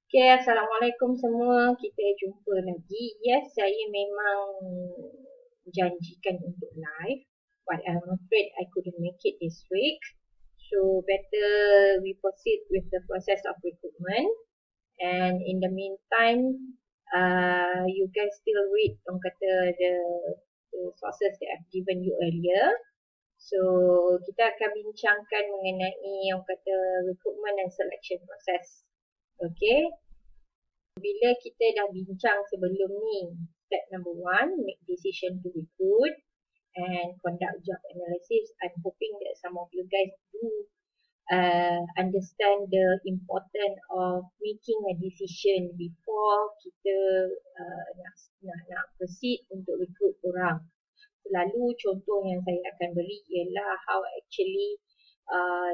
Okay, Assalamualaikum semua. Kita jumpa lagi. Yes, saya memang janjikan untuk live, but I'm afraid I couldn't make it this week. So better we proceed with the process of recruitment. And in the meantime, you guys still read the sources that I've given you earlier. So kita akan bincangkan mengenai recruitment and selection process. Okay. Bila kita dah bincang sebelum ni, step number 1, make decision to recruit and conduct job analysis. I'm hoping that some of you guys do understand the importance of making a decision before kita nak proceed untuk recruit orang. Selalu contoh yang saya akan beri ialah how actually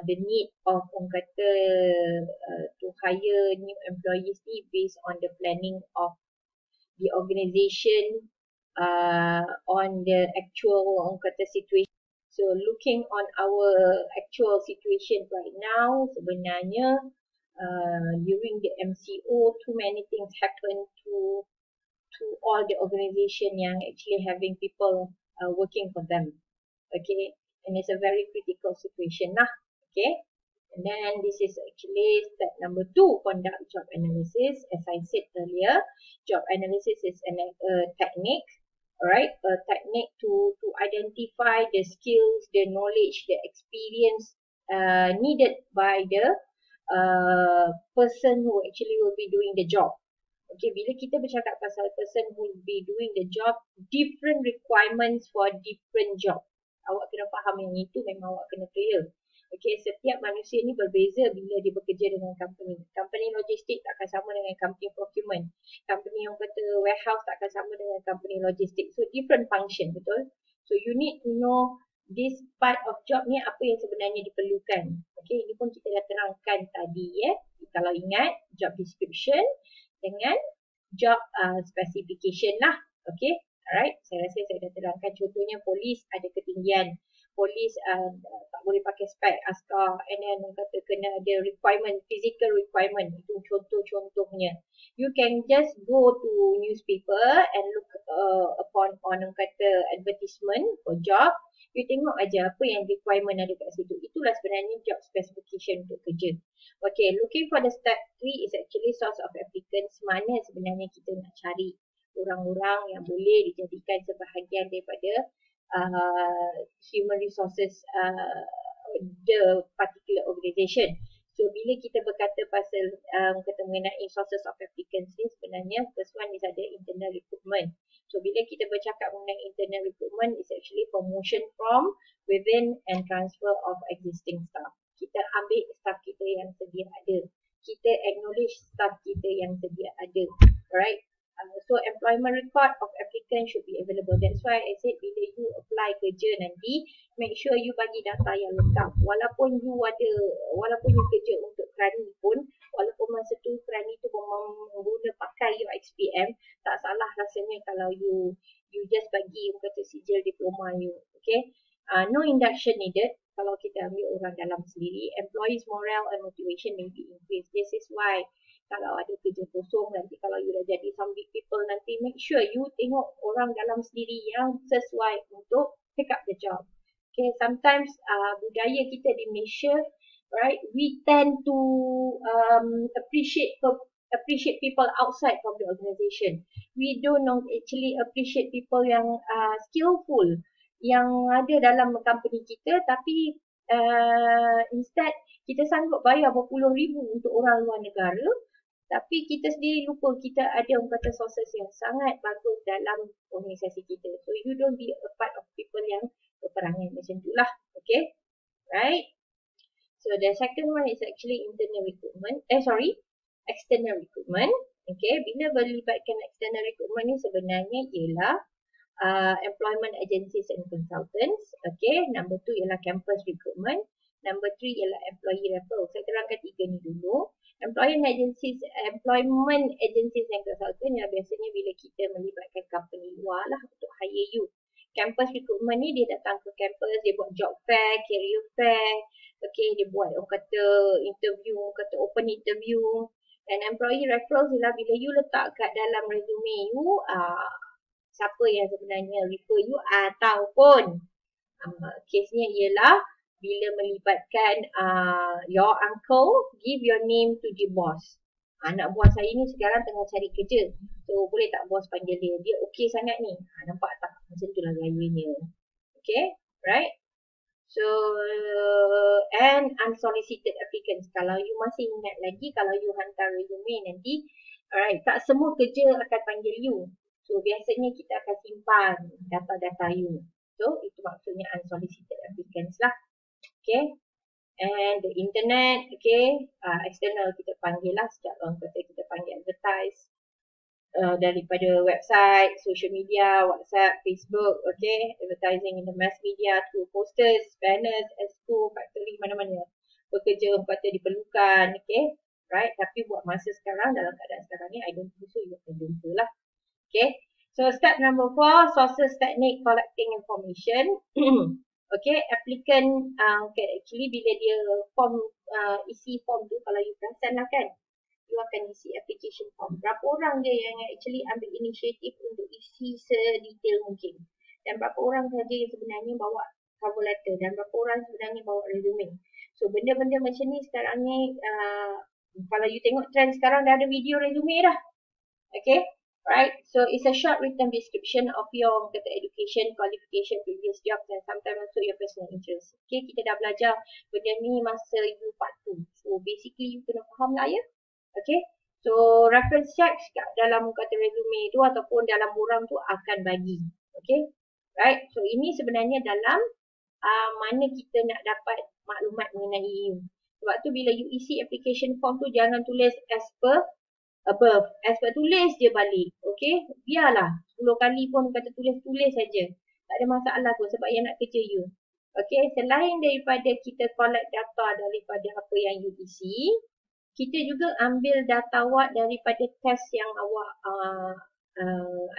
the need of to hire new employees ni based on the planning of the organisation on the actual situation. So looking on our actual situation right now, sebenarnya during the MCO, too many things happen to all the organisation yang actually having people working for them. Okay. And it's a very critical situation lah. Okay. And then this is actually step number 2, conduct job analysis. As I said earlier, job analysis is a technique, alright, a technique to identify the skills, the knowledge, the experience needed by the person who actually will be doing the job. Okay, bila kita bercakap pasal person who will be doing the job, different requirements for different job. Awak kena faham yang itu, memang awak kena clear. Okay, setiap manusia ni berbeza bila dia bekerja dengan company. Company logistik tak akan sama dengan company procurement. Company yang kata warehouse tak akan sama dengan company logistik. So, different function, betul? So, you need to know this part of job ni apa yang sebenarnya diperlukan. Okay, ini pun kita dah terangkan tadi ya. Kalau ingat, job description dengan job specification lah. Okay. Alright, saya rasa saya dah terangkan contohnya polis ada ketinggian. Polis tak boleh pakai spek, askar, and then kata kena ada requirement, physical requirement. Itu contoh-contohnya. You can just go to newspaper and look upon advertisement for job. You tengok aja apa yang requirement ada kat situ. Itulah sebenarnya job specification untuk kerja. Okay, looking for the step 3 is actually source of applicants. Mana sebenarnya kita nak cari orang-orang yang boleh dijadikan sebahagian daripada human resources the particular organisation. So bila kita berkata pasal mengenai sources of applicants ni, sebenarnya first one is ada internal recruitment. So bila kita bercakap mengenai internal recruitment, is actually promotion from within and transfer of existing staff. Kita ambil staff kita yang sedia ada. Kita acknowledge staff kita yang sedia ada. Alright. So employment record of applicant should be available. That's why I said bila you apply kerja nanti, make sure you bagi data yang lengkap. Walaupun you kerja untuk kerani pun, walaupun masa tu kerani tu pakai your XPM, tak salah rasanya kalau you just bagi sijil diploma you. Okay. No induction needed. Kalau kita ambil orang dalam sendiri, employees morale and motivation may be increased. This is why kalau ada kerja kosong, nanti kalau you dah jadi some big people, nanti make sure you tengok orang dalam sendiri yang sesuai untuk pick up the job. Okay, sometimes budaya kita di Malaysia, right, we tend to appreciate people outside from the organisation. We don't actually appreciate people yang skillful, yang ada dalam company kita, tapi instead kita sanggup bayar berpuluh ribu untuk orang luar negara, tapi kita sendiri lupa kita ada sources yang sangat bagus dalam organisasi kita. So you don't be a part of people yang berperangan macam tu lah. Okay, right? So the second one is actually external recruitment. Okay, bila melibatkan external recruitment ni sebenarnya ialah employment agencies and consultants. Okay, number 2 ialah campus recruitment. Number 3 ialah employee referral. Saya terangkan 3 ni dulu. Employment agencies and consultant yang biasanya bila kita melibatkan company luar lah untuk hire you. Campus recruitment ni dia datang ke campus, dia buat job fair, career fair. Okay, dia buat interview, open interview. Dan employee referrals ialah bila you letak kat dalam resume you, siapa yang sebenarnya refer you ataupun kesnya ialah bila melibatkan your uncle give your name to the boss. Anak buah saya ni sekarang tengah cari kerja. So boleh tak bos panggil dia? Dia okey sangat ni. Nampak tak? Macam tu lah gayanya. Okay, right? So, and unsolicited applicants. Kalau you masih ingat lagi, kalau you hantar resume nanti, alright, tak semua kerja akan panggil you. So, biasanya kita akan simpan data-data you. So, itu maksudnya unsolicited applicants lah. Okay. And the internet, okay, external kita panggil lah, sejak orang kata kita panggil advertise daripada website, social media, WhatsApp, Facebook, okay, advertising in the mass media through posters, banners, expo, factory, mana-mana pekerja kata diperlukan, okay, right, tapi buat masa sekarang, dalam keadaan sekarang ni, I don't think so, you akan jumpa lah, okay. So, step number 4, sources technique collecting information. Okay, applicant okay, actually bila dia form isi form tu, kalau you perasan lah kan, you akan isi application form. Berapa orang je yang actually ambil inisiatif untuk isi sedetail mungkin, dan berapa orang saja yang sebenarnya bawa cover letter, dan berapa orang sebenarnya bawa resume. So benda-benda macam ni sekarang ni kalau you tengok trend sekarang dah ada video resume dah. Okay, right, so it's a short written description of your kata education, qualification, previous job, dan sometimes also your personal interest. Okay, kita dah belajar benda ni masa you part 2. So basically you kena faham lah ya. Okay, so reference check kat dalam kata resume tu ataupun dalam borang tu akan bagi. Okay, right, so ini sebenarnya dalam mana kita nak dapat maklumat mengenai you. Sebab tu bila you isi application form tu, jangan tulis as per above. As per tulis je balik. Okay, biarlah 10 kali pun kata tulis-tulis saja. Tak ada masalah pun sebab yang nak kerja you. Okay, selain daripada kita collect data daripada apa yang you isi, kita juga ambil data awak daripada test yang awak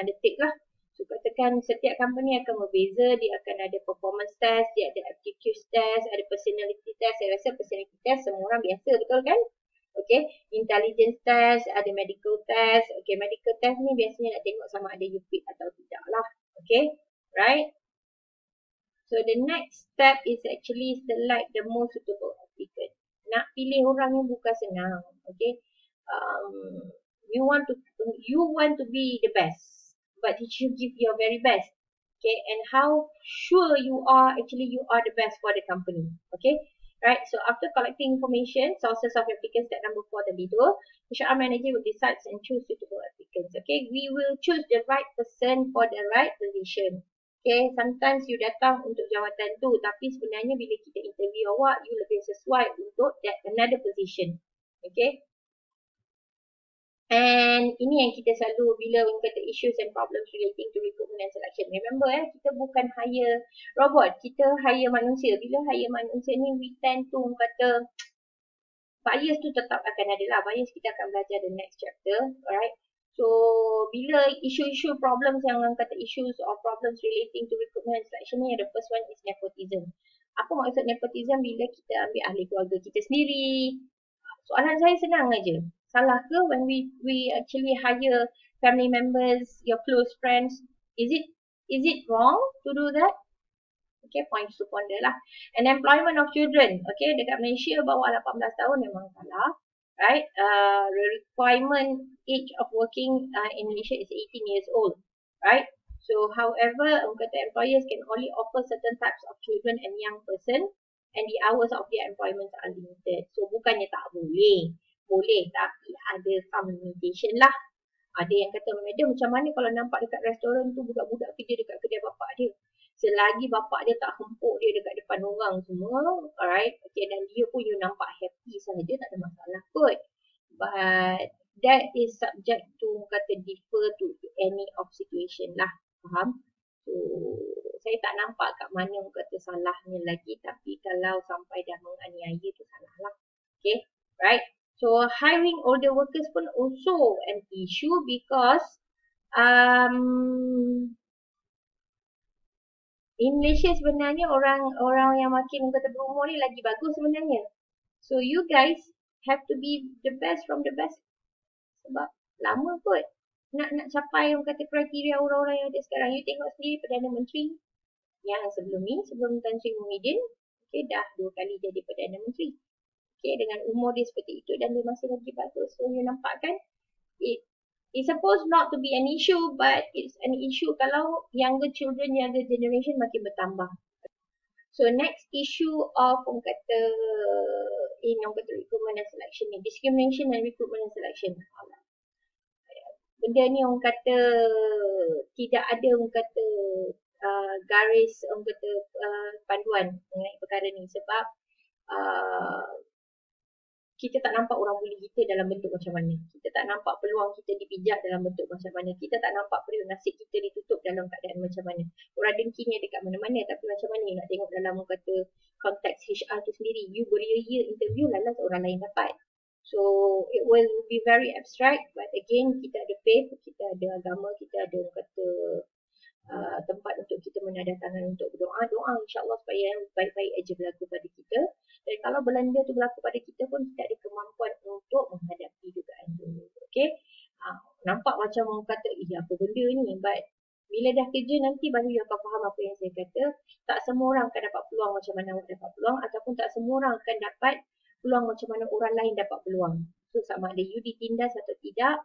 undertake lah. So katakan setiap company akan berbeza, dia akan ada performance test, dia ada aptitude test, ada personality test. Saya rasa personality test semua orang biasa, betul kan? Okay, intelligence test, ada medical test. Okay, medical test ni biasanya nak tengok sama ada you fit atau tidak lah. Okay, right? So the next step is actually select the most suitable applicant. Nak pilih orang ni bukan senang. Okay, you want to be the best, but you should give your very best. Okay, and how sure you are actually you are the best for the company. Okay, right, so after collecting information, sources of applicants, step number 4 tadi tu, HR manager will decide and choose suitable applicants. Okay, we will choose the right person for the right position. Okay, sometimes you datang untuk jawatan tu, tapi sebenarnya bila kita interview awak, you lebih sesuai untuk that another position. Okay, and ini yang kita selalu bila orang kata issues and problems relating to recruitment and selection. Remember kita bukan hire robot, kita hire manusia. Bila hire manusia ni, we tend to kata bias tu tetap akan ada lah. Bias kita akan belajar the next chapter, alright. So bila isu-isu problems yang orang kata issues or problems relating to recruitment and selection ni, the first one is nepotism. Apa maksud nepotism? Bila kita ambil ahli keluarga kita sendiri. Soalan saya senang aja. Salah ke when we actually hire family members, your close friends? Is it wrong to do that? Okay, points to ponder lah. And employment of children. Okay, dekat Malaysia bawah 18 tahun memang salah. Right, the requirement age of working in Malaysia is 18 years old. Right, so however, employers can only offer certain types of children and young person, and the hours of their employment are limited. So bukannya tak boleh. Boleh, tapi ada some limitation lah. Ada yang kata, madam macam mana kalau nampak dekat restoran tu budak-budak kerja dekat kedai bapak dia. Selagi bapak dia tak hempuk dia dekat depan orang semua, alright, okay, dan dia pun you nampak happy saja, tak ada masalah kot. But that is subject to kata differ to any of situation lah, faham? So saya tak nampak kat mana kata salahnya lagi, tapi kalau sampai dah menganiaya tu salah lah. Okay, right? So hiring older workers pun also an issue because in Malaysia sebenarnya orang yang makin kata berumur ni lagi bagus sebenarnya. So you guys have to be the best from the best lama kot nak capai orang kata kriteria orang-orang yang ada sekarang. You tengok sendiri Perdana Menteri yang sebelum ni, sebelum Tan Sri Muhyiddin, dah 2 kali jadi Perdana Menteri. Dengan umur dia seperti itu dan dia masih lagi bagus. So you nampak kan, it's supposed not to be an issue, but it's an issue kalau younger children, younger generation makin bertambah. So next issue of orang kata recruitment and selection ni, discrimination and recruitment and selection. Benda ni orang kata tidak ada orang kata garis orang kata panduan mengenai perkara ni sebab kita tak nampak orang bully kita dalam bentuk macam mana. Kita tak nampak peluang kita dipijak dalam bentuk macam mana. Kita tak nampak peluang nasib kita ditutup dalam keadaan macam mana. Orang dengki ni dekat mana-mana, tapi macam mana nak tengok dalam orang kata konteks HR tu sendiri. You beria-ia interview, lalas orang lain dapat. So it will be very abstract, but again kita ada faith, kita ada agama, kita ada orang kata tempat untuk kita menadarkan untuk berdoa. Doa insyaAllah supaya yang baik-baik aja berlaku pada kita. Dan kalau belanda tu berlaku pada kita pun kita ada kemampuan untuk menghadapi dugaan tu. Okay? Nampak macam orang kata, apa benda ni? But bila dah kerja nanti baru you akan faham apa yang saya kata. Tak semua orang akan dapat peluang macam mana awak dapat peluang, ataupun tak semua orang akan dapat peluang macam mana orang lain dapat peluang. So sama ada you ditindas atau tidak,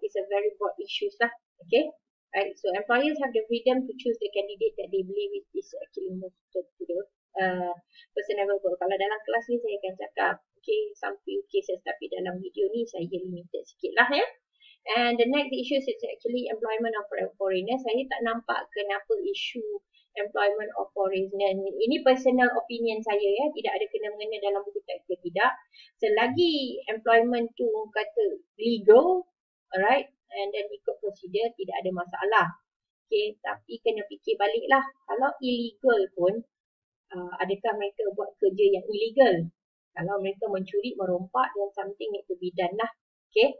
it's a very broad issues lah. Okay? Right, so employers have the freedom to choose the candidate that they believe is actually most to the personable. Kalau dalam kelas ni saya akan cakap, okay, some few cases, tapi dalam video ni saya limited sikit lah ya. And the next issue is actually employment of foreigners. Saya tak nampak kenapa isu employment of foreigners. Ini personal opinion saya ya, tidak ada kena-mengena dalam buku teks ke tidak. Selagi employment tu kata legal, alright, and then ikut prosedur, tidak ada masalah. Okay, tapi kena fikir balik lah. Kalau illegal pun, adakah mereka buat kerja yang illegal? Kalau mereka mencuri, merompak, then something need to be done lah. Okay,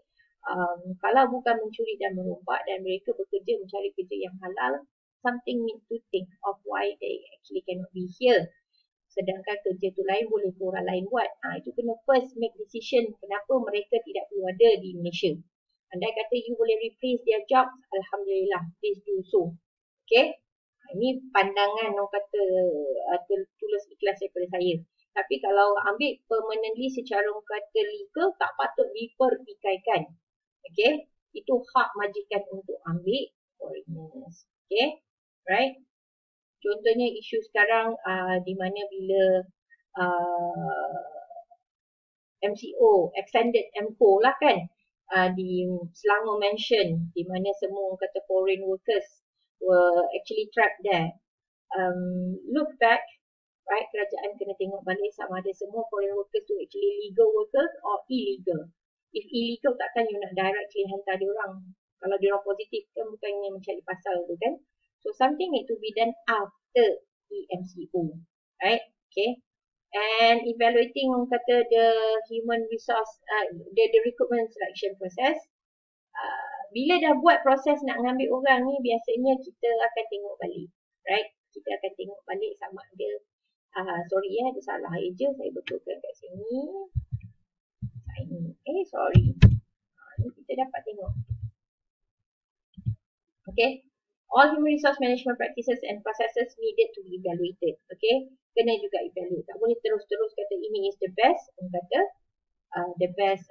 kalau bukan mencuri dan merompak dan mereka bekerja mencari kerja yang halal, something need to think of why they actually cannot be here. Sedangkan kerja tu lain boleh orang lain buat. Itu kena first make decision kenapa mereka tidak perlu ada di Malaysia. Andai kata you boleh replace their job, alhamdulillah, please do so. Okay, ini pandangan orang kata tulus ikhlas daripada saya. Tapi kalau ambil permanently secara orang kata legal, tak patut dipertikaikan. Okay, itu hak majikan untuk ambil foreigners. Okay, right. Contohnya isu sekarang di mana bila MCO, extended MCO lah kan, di Selangor mention, di mana semua orang kata foreign workers were actually trapped there. Look back, right, kerajaan kena tengok balik sama ada semua foreign workers tu actually legal workers or illegal. If illegal, takkan you nak directly hantar dia orang. Kalau dia orang positif kan bukannya mencari pasal tu kan. So something need to be done after the MCO, right? Okay. And evaluating orang kata the human resource, the recruitment selection process. Bila dah buat proses nak ngambil orang ni, biasanya kita akan tengok balik, right? Kita akan tengok balik sama ada, sorry ya, ada salah je, saya betulkan kat sini. Sorry. Ni kita dapat tengok. Okay. All human resource management practices and processes needed to be evaluated. Okay, kena juga evaluate. Tak boleh terus-terus kata ini is the best. Orang kata the best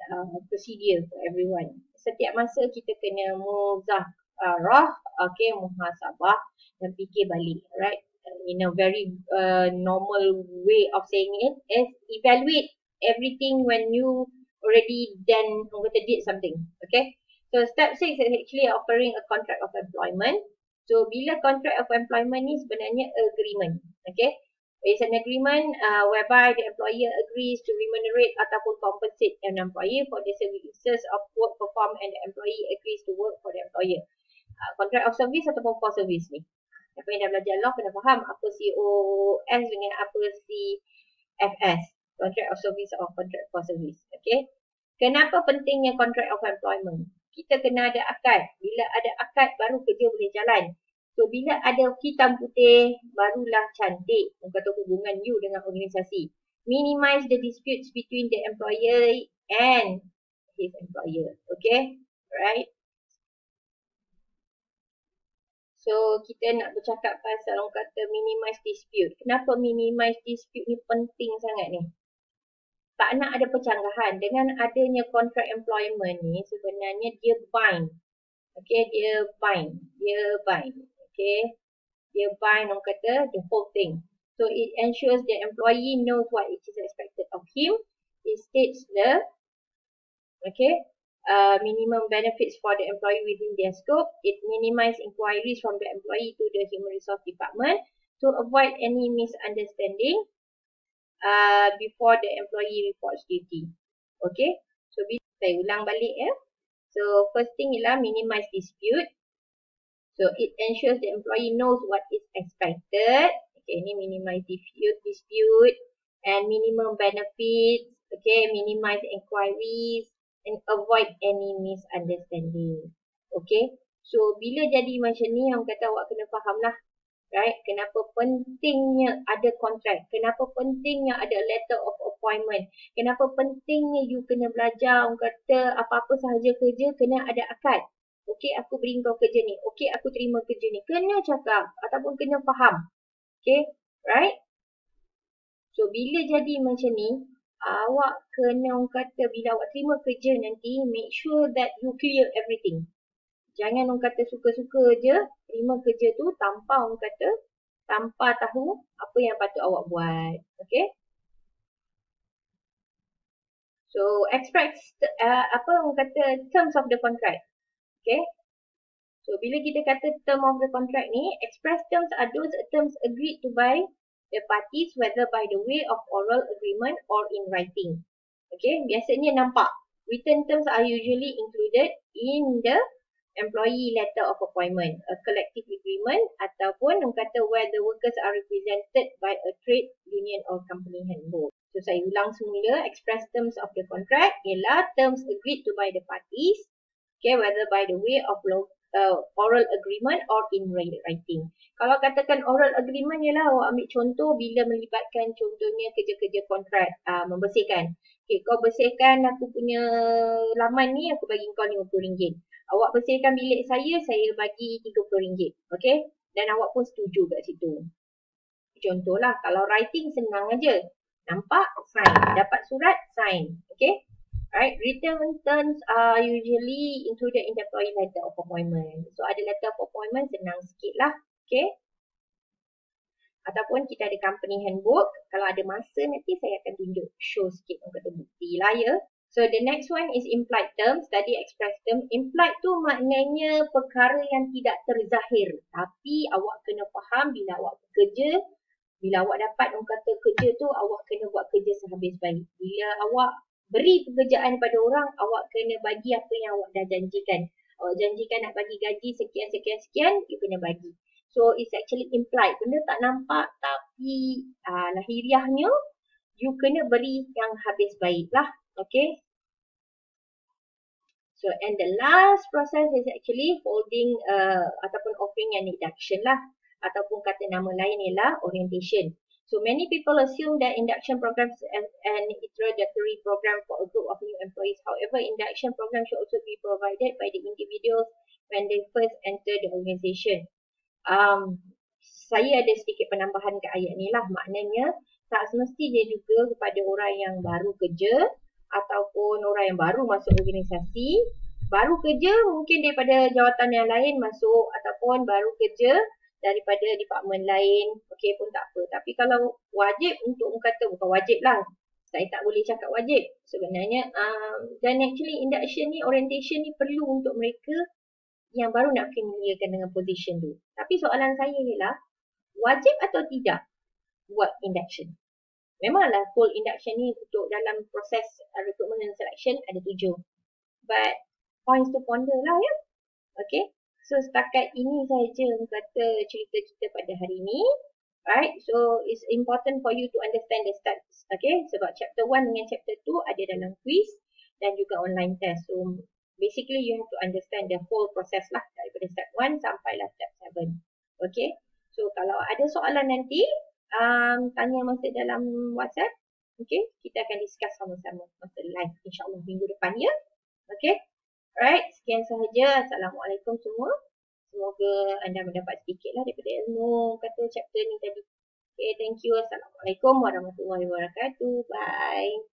procedure for everyone. Setiap masa kita kena muzakarah, okay, muhasabah dan fikir balik, right? In a very normal way of saying it is evaluate everything when you already done, orang kata did something. Okay, so step 6 is actually offering a contract of employment. So, bila contract of employment ni sebenarnya agreement. Okay. It's an agreement whereby the employer agrees to remunerate ataupun compensate an employer for the services of work performed and the employee agrees to work for the employer. Contract of service ataupun for service ni. Siapa yang dah belajar law kena faham apa COS dengan apa CFS. Contract of service or contract for service. Okay. Kenapa pentingnya contract of employment? Kita kena ada akad. Bila ada akad, baru kerja boleh jalan. So, bila ada hitam putih, barulah cantik kata hubungan you dengan organisasi. Minimize the disputes between the employer and his employer. Okay? Right? So, kita nak bercakap pasal orang kata minimize dispute. Kenapa minimize dispute ni penting sangat ni? Tak nak ada percanggahan. Dengan adanya contract employment ni, sebenarnya dia bind. Okay, dia bind. Okay, dia bind orang kata the whole thing. So, it ensures the employee knows what is expected of him. It states the, okay, minimum benefits for the employee within their scope. It minimizes inquiries from the employee to the human resource department to avoid any misunderstanding before the employee reports duty. Okay, so saya ulang balik ya. So first thing ialah minimize dispute. So it ensures the employee knows what is expected. Okay, ini minimize dispute and minimum benefits. Okay, minimize inquiries and avoid any misunderstanding. Okay, so bila jadi macam ni, orang kata awak kena faham lah, right? Kenapa pentingnya ada kontrak, kenapa pentingnya ada letter of appointment, kenapa pentingnya you kena belajar, orang kata apa-apa sahaja kerja kena ada akad. Okay, aku beri kau kerja ni, okay, aku terima kerja ni, kena cakap ataupun kena faham. Okay, right? So bila jadi macam ni, awak kena orang kata bila awak terima kerja nanti, make sure that you clear everything. Jangan orang kata suka-suka je terima kerja tu tanpa orang kata, tanpa tahu apa yang patut awak buat. Okay. So express apa orang kata terms of the contract. Okay. So bila kita kata term of the contract ni, express terms are those terms agreed to by the parties, whether by the way of oral agreement or in writing. Okay, biasanya nampak written terms are usually included in the employee letter of appointment, a collective agreement ataupun orang kata where the workers are represented by a trade union or company handbook. So saya ulang semula, express terms of the contract ialah terms agreed to by the parties, okay, whether by the way of oral agreement or in writing. Kalau katakan oral agreement ialah awak ambil contoh bila melibatkan contohnya kerja-kerja kontrak membersihkan. Okay, kau bersihkan aku punya laman ni, aku bagi kau RM50. Awak bersihkan bilik saya bagi RM30. Okay, dan awak pun setuju kat situ. Contohlah, kalau writing senang aja. Nampak, sign. Dapat surat, sign. Okay. Right, written terms are usually included in the employee letter of appointment. So ada letter of appointment senang sikit lah. Okay. Ataupun kita ada company handbook. Kalau ada masa nanti saya akan tunjuk, show sikit orang kata bukti lah ya. So the next one is implied terms. Tadi express term. Implied tu maknanya perkara yang tidak terzahir. Tapi awak kena faham bila awak bekerja, bila awak dapat orang kata kerja tu, awak kena buat kerja sehabis baik. Bila awak beri pekerjaan pada orang, awak kena bagi apa yang awak dah janjikan. Awak janjikan nak bagi gaji sekian, you kena bagi. So, it's actually implied. Benda tak nampak tapi lahiriahnya, you kena beri yang habis baik lah. Okay. So, and the last process is actually holding ataupun offering an induction lah. Ataupun kata nama lain ialah orientation. So many people assume that induction programs is an introductory program for a group of new employees. However, induction program should also be provided by the individuals when they first enter the organisation. Saya ada sedikit penambahan ke ayat ni lah. Maknanya, tak semestinya juga kepada orang yang baru kerja ataupun orang yang baru masuk organisasi. Baru kerja mungkin daripada jawatan yang lain masuk ataupun baru kerja daripada departmen lain, okey pun tak apa. Tapi kalau wajib untuk kata, bukan wajib lah, saya tak boleh cakap wajib sebenarnya. Dan actually induction ni, orientation ni perlu untuk mereka yang baru nak familiarkan dengan position tu. Tapi soalan saya ialah, wajib atau tidak buat induction? Memanglah full induction ni untuk dalam proses recruitment and selection ada 7. But points to ponder lah ya. Okay. So setakat ini saja kata cerita kita pada hari ini. Right. So it's important for you to understand the steps. Okay. Sebab chapter 1 dengan chapter 2 ada dalam quiz dan juga online test. So basically you have to understand the whole process lah daripada step 1 sampailah step 7. Okay. So kalau ada soalan nanti tanya masa dalam WhatsApp. Okay. Kita akan discuss sama-sama masa live insyaAllah minggu depan ya. Okay. Alright, sekian sahaja. Assalamualaikum semua. Semoga anda mendapat sedikit lah daripada ilmu kata chapter ni tadi. Okay, thank you. Assalamualaikum warahmatullahi wabarakatuh. Bye.